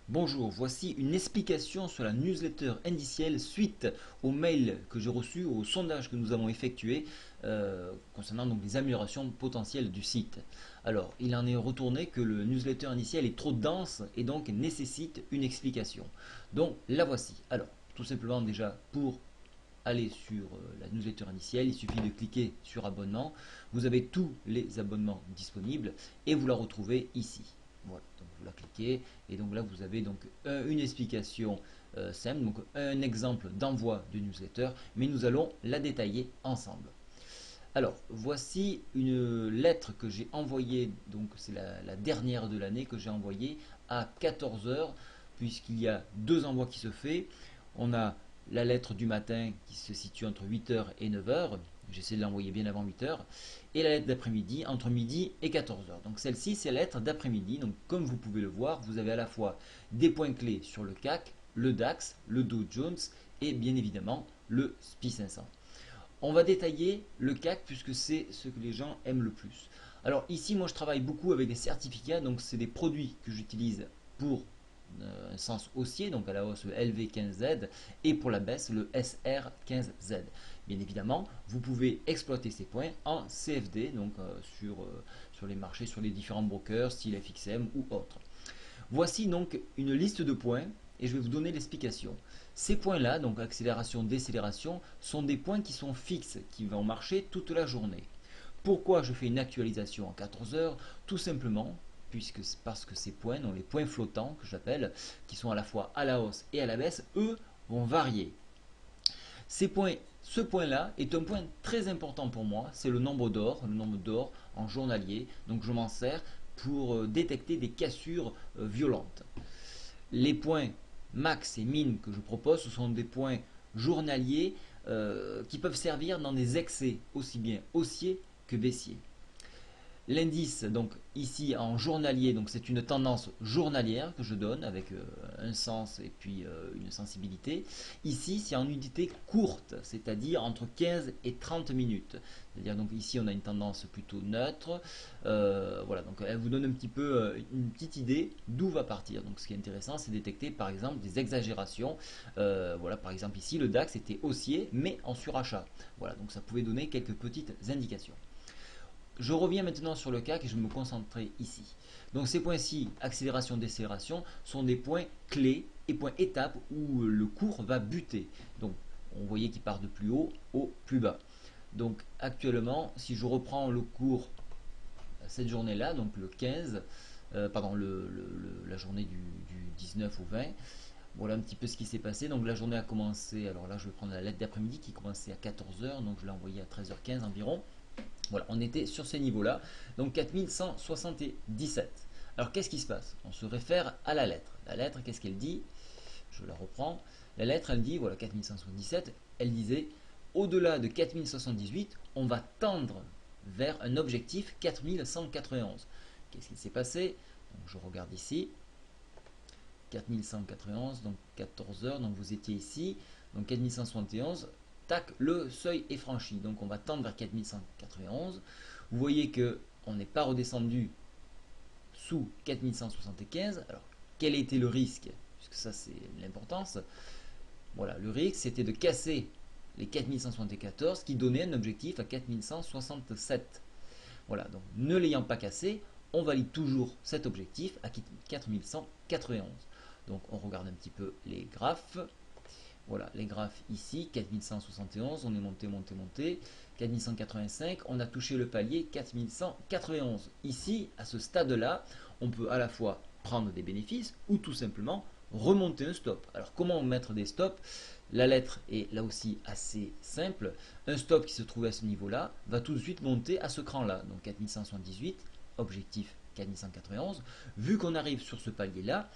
Bonjour, voici une explication sur la newsletter indicielle suite au mail que j'ai reçu, au sondage que nous avons effectué concernant donc les améliorations potentielles du site. Alors, il en est retourné que le newsletter indiciel est trop dense et donc nécessite une explication. Donc, la voici. Alors, tout simplement déjà pour aller sur la newsletter indicielle, il suffit de cliquer sur abonnement. Vous avez tous les abonnements disponibles et vous la retrouvez ici. Voilà, donc vous la cliquez et donc là vous avez donc une explication simple, donc un exemple d'envoi de newsletter, mais nous allons la détailler ensemble. Alors, voici une lettre que j'ai envoyée, donc c'est la dernière de l'année que j'ai envoyée à 14 heures, puisqu'il y a deux envois qui se font. On a la lettre du matin qui se situe entre 8 heures et 9 heures. J'essaie de l'envoyer bien avant 8 heures. Et la lettre d'après-midi entre midi et 14 heures. Donc celle-ci, c'est la lettre d'après-midi. Donc comme vous pouvez le voir, vous avez à la fois des points clés sur le CAC, le DAX, le Dow Jones et bien évidemment le SPI 500. On va détailler le CAC puisque c'est ce que les gens aiment le plus. Alors ici, moi je travaille beaucoup avec des certificats, donc c'est des produits que j'utilise pour un sens haussier, donc à la hausse le LV15Z et pour la baisse le SR15Z. Bien évidemment, vous pouvez exploiter ces points en CFD, donc sur les marchés, sur les différents brokers, style FXM ou autres. Voici donc une liste de points et je vais vous donner l'explication. Ces points-là, donc accélération, décélération, sont des points qui sont fixes, qui vont marcher toute la journée. Pourquoi je fais une actualisation en 14 heures? Tout simplement parce que ces points, donc les points flottants que j'appelle, qui sont à la fois à la hausse et à la baisse, eux vont varier. Ce point-là est un point très important pour moi, c'est le nombre d'or en journalier, donc je m'en sers pour détecter des cassures violentes. Les points max et min que je propose, ce sont des points journaliers qui peuvent servir dans des excès aussi bien haussiers que baissiers. L'indice, donc ici en journalier, donc c'est une tendance journalière que je donne avec un sens et puis une sensibilité. Ici, c'est en unité courte, c'est-à-dire entre 15 et 30 minutes. C'est-à-dire donc ici on a une tendance plutôt neutre. Voilà, donc elle vous donne un petit peu une petite idée d'où va partir. Donc ce qui est intéressant, c'est détecter par exemple des exagérations. Voilà, par exemple ici le DAX était haussier mais en surachat. Voilà, donc ça pouvait donner quelques petites indications. Je reviens maintenant sur le CAC et je vais me concentrer ici. Donc ces points-ci, accélération, décélération, sont des points clés et points étapes où le cours va buter. Donc on voyait qu'il part de plus haut au plus bas. Donc actuellement, si je reprends le cours cette journée-là, donc le 15, pardon, la journée du 19 au 20, voilà un petit peu ce qui s'est passé. Donc la journée a commencé, alors là je vais prendre la lettre d'après-midi qui commençait à 14 heures, donc je l'ai envoyée à 13h15 environ. Voilà, on était sur ces niveaux-là, donc 4177. Alors qu'est-ce qui se passe? On se réfère à la lettre. La lettre, qu'est-ce qu'elle dit? Je la reprends. La lettre, elle dit, voilà, 4177, elle disait, au-delà de 4078, on va tendre vers un objectif 4191. Qu'est-ce qui s'est passé? Donc, je regarde ici, 4191, donc 14 heures, donc vous étiez ici, donc 4171, tac, le seuil est franchi, donc on va tendre vers 4191. Vous voyez que on n'est pas redescendu sous 4175. Alors, quel était le risque? Puisque ça, c'est l'importance. Voilà, le risque, c'était de casser les 4174 qui donnait un objectif à 4167. Voilà, donc ne l'ayant pas cassé, on valide toujours cet objectif à 4191. Donc on regarde un petit peu les graphes. Voilà, les graphes ici, 4171, on est monté, monté, monté. 4185, on a touché le palier 4191. Ici, à ce stade-là, on peut à la fois prendre des bénéfices ou tout simplement remonter un stop. Alors comment mettre des stops? La lettre est là aussi assez simple. Un stop qui se trouve à ce niveau-là va tout de suite monter à ce cran-là. Donc 4178, objectif 4191. Vu qu'on arrive sur ce palier-là,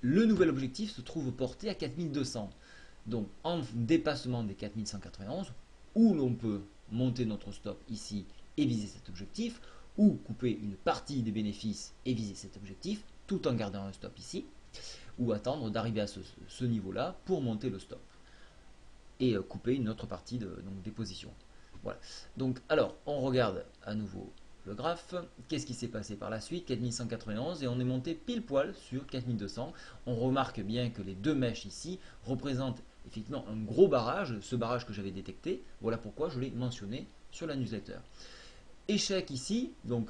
le nouvel objectif se trouve porté à 4200. Donc en dépassement des 4191, où l'on peut monter notre stop ici et viser cet objectif, ou couper une partie des bénéfices et viser cet objectif, tout en gardant un stop ici, ou attendre d'arriver à ce niveau-là pour monter le stop et couper une autre partie donc, des positions. Voilà. Donc alors, on regarde à nouveau le graphe. Qu'est-ce qui s'est passé par la suite? 4191 et on est monté pile poil sur 4200. On remarque bien que les deux mèches ici représentent effectivement un gros barrage, ce barrage que j'avais détecté. Voilà pourquoi je l'ai mentionné sur la newsletter. Échec ici, donc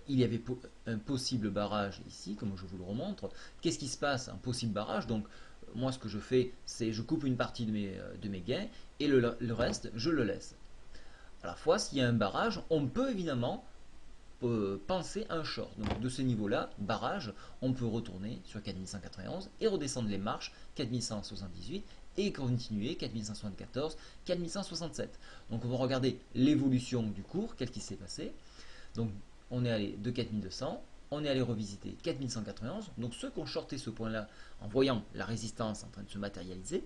il y avait un possible barrage ici, comme je vous le remontre. Qu'est-ce qui se passe? Un possible barrage, donc moi ce que je fais, c'est je coupe une partie de mes gains et le reste, je le laisse. À la fois, s'il y a un barrage, on peut évidemment penser à un short. Donc de ce niveau-là, barrage, on peut retourner sur 4191 et redescendre les marches 4178 et continuer 4174, 4167. Donc on va regarder l'évolution du cours, qu'est-ce qui s'est passé. Donc on est allé de 4200, on est allé revisiter 4191. Donc ceux qui ont shorté ce point-là en voyant la résistance en train de se matérialiser,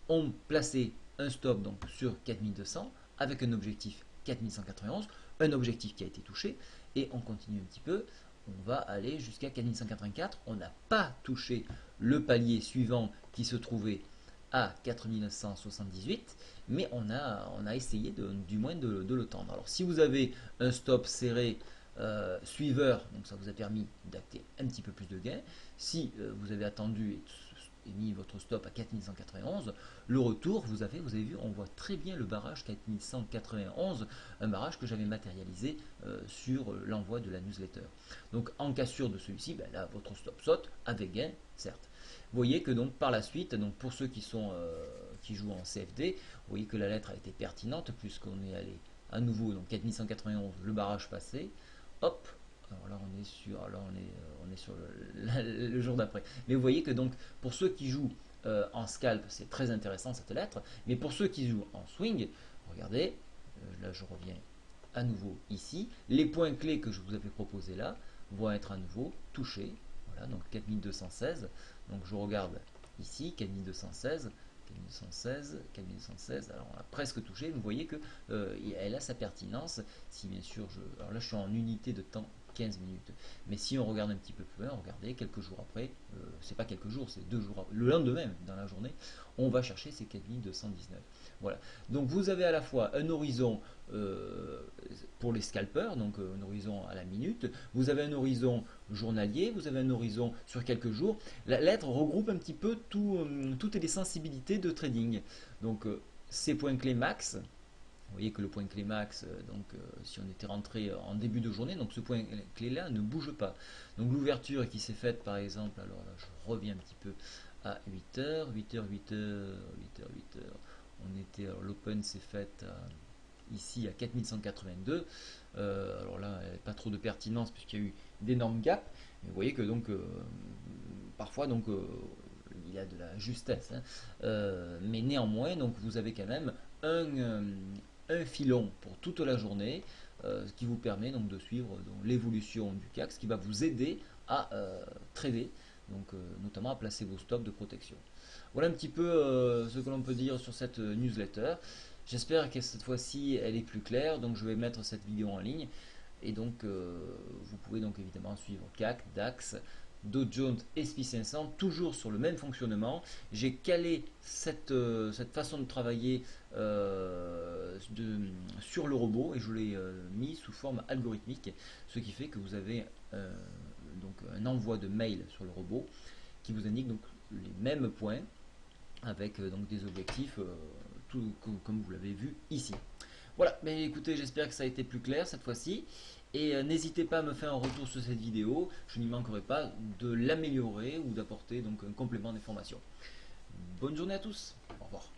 ont placé un stop donc sur 4200 avec un objectif 4191, un objectif qui a été touché, et on continue un petit peu, on va aller jusqu'à 4184, on n'a pas touché le palier suivant qui se trouvait à 4978, mais on a essayé du moins de le tendre. Alors si vous avez un stop serré suiveur, donc ça vous a permis d'acter un petit peu plus de gains. Si vous avez attendu et mis votre stop à 4191, le retour, vous avez vu, on voit très bien le barrage 4191, un barrage que j'avais matérialisé sur l'envoi de la newsletter. Donc en cassure de celui-ci, ben là votre stop saute avec gain, certes. Vous voyez que donc par la suite, donc pour ceux qui jouent en CFD, vous voyez que la lettre a été pertinente puisqu'on est allé à nouveau donc 4191, le barrage passé, hop. Alors là on est sur le jour d'après. Mais vous voyez que donc pour ceux qui jouent en scalp, c'est très intéressant cette lettre. Mais pour ceux qui jouent en swing, regardez, là je reviens à nouveau ici. Les points clés que je vous avais proposés là vont être à nouveau touchés. Voilà, donc 4216. Donc je regarde ici, 4216. 4216, alors on a presque touché, vous voyez que elle a sa pertinence, si bien sûr, alors là je suis en unité de temps 15 minutes, mais si on regarde un petit peu plus loin, regardez, quelques jours après, c'est pas quelques jours, c'est 2 jours, le lendemain dans la journée, on va chercher ces 4219. Voilà, donc vous avez à la fois un horizon pour les scalpers, donc un horizon à la minute, vous avez un horizon journalier, vous avez un horizon sur quelques jours. La lettre regroupe un petit peu toutes les sensibilités de trading. Donc ces points clés max, vous voyez que le point clé max, si on était rentré en début de journée, donc ce point clé là ne bouge pas. Donc l'ouverture qui s'est faite par exemple, alors là je reviens un petit peu à 8h, 8h, 8h, 8h, 8h, on était, l'open s'est faite ici à 4182, alors là pas trop de pertinence puisqu'il y a eu d'énormes gaps, mais vous voyez que donc parfois donc il y a de la justesse, hein. Mais néanmoins donc vous avez quand même un filon pour toute la journée, ce qui vous permet donc de suivre l'évolution du CAC, ce qui va vous aider à trader, donc notamment à placer vos stops de protection. Voilà un petit peu ce que l'on peut dire sur cette newsletter. J'espère que cette fois-ci elle est plus claire, donc je vais mettre cette vidéo en ligne et donc vous pouvez donc évidemment suivre CAC, DAX, Dow Jones et SP500, toujours sur le même fonctionnement. J'ai calé cette façon de travailler sur le robot et je l'ai mis sous forme algorithmique, ce qui fait que vous avez donc un envoi de mail sur le robot qui vous indique donc les mêmes points avec donc des objectifs comme vous l'avez vu ici. Voilà, mais écoutez, j'espère que ça a été plus clair cette fois-ci. Et n'hésitez pas à me faire un retour sur cette vidéo, je n'y manquerai pas de l'améliorer ou d'apporter donc un complément d'information. Bonne journée à tous, au revoir.